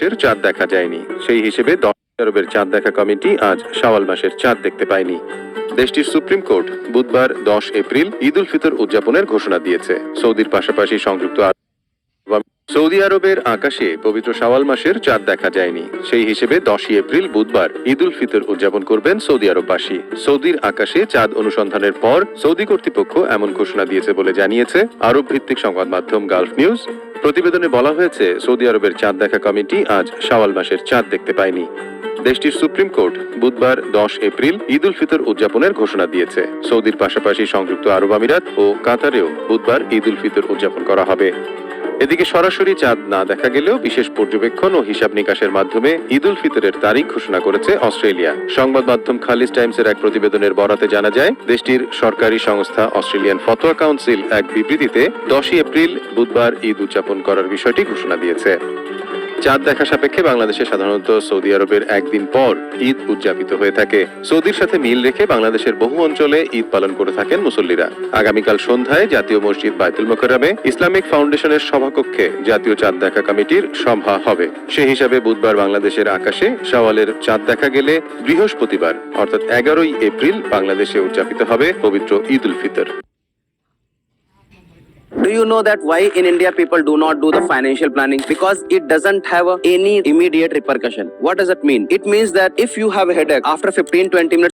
মাসের চাঁদ দেখা যায়নি। সেই হিসেবে 10 আরবের চাঁদ দেখা কমিটি আজ শাওয়াল মাসের চাঁদ দেখতে পায়নি। দেশটির সুপ্রিম কোর্ট বুধবার 10 এপ্রিল ঈদ উল ফিতর উদযাপনের ঘোষণা দিয়েছে। সৌদির পাশাপাশি সংযুক্ত সৌদি আরবের আকাশে পবিত্র শাওয়াল মাসের চাঁদ দেখা যায়নি। সেই হিসেবে 10 এপ্রিল বুধবার ঈদ উল ফিতর উদযাপন করবেন সৌদি আরববাসী। সৌদির আকাশে চাঁদ অনুসন্ধানের পর সৌদি কর্তৃপক্ষ এমন ঘোষণা দিয়েছে বলে জানিয়েছে আরব ভিত্তিক সংবাদ মাধ্যম গালফ নিউজ। প্রতিবেদনে বলা হয়েছে, সৌদি আরবের চাঁদ দেখা কমিটি আজ শাওয়াল মাসের চাঁদ দেখতে পায়নি। দেশটির সুপ্রিম কোর্ট বুধবার 10 এপ্রিল ঈদ উল ফিতর উদযাপনের ঘোষণা দিয়েছে। সৌদির পাশাপাশি সংযুক্ত আরব আমিরাত ও কাতারেও বুধবার ঈদ উল ফিতর উদযাপন করা হবে। এদিকে সরাসরি চাঁদ না দেখা গেলেও বিশেষ পর্যবেক্ষণ ও হিসাব নিকাশের মাধ্যমে ঈদ উল ফিতরের তারিখ ঘোষণা করেছে অস্ট্রেলিয়া। সংবাদ মাধ্যম খালিজ টাইমসের এক প্রতিবেদনের বরাতে জানা যায়, দেশটির সরকারি সংস্থা অস্ট্রেলিয়ান ফতোয়া কাউন্সিল এক বিবৃতিতে 10 এপ্রিল বুধবার ঈদ উদযাপন করার বিষয়টি ঘোষণা দিয়েছে। চাঁদ দেখা সাপেক্ষে বাংলাদেশে সাধারণত সৌদি আরবের একদিন পর ঈদ উদযাপিত হয়ে থাকে। সৌদির সাথে মিল রেখে বাংলাদেশের বহু অঞ্চলে ঈদ পালন করে থাকেন মুসল্লিরা। আগামীকাল সন্ধ্যায় জাতীয় মসজিদ বাইতুল মোকাররমে ইসলামিক ফাউন্ডেশনের সভাকক্ষে জাতীয় চাঁদ দেখা কমিটির সভা হবে। সেই হিসাবে বুধবার বাংলাদেশের আকাশে শাওয়ালের চাঁদ দেখা গেলে বৃহস্পতিবার অর্থাৎ 11 এপ্রিল বাংলাদেশে উদযাপিত হবে পবিত্র Eid ul Fitr. Do you know that why in India people do not do the financial planning? Because it doesn't have any immediate repercussion. What does it mean? It means that if you have a headache, after 15-20 minutes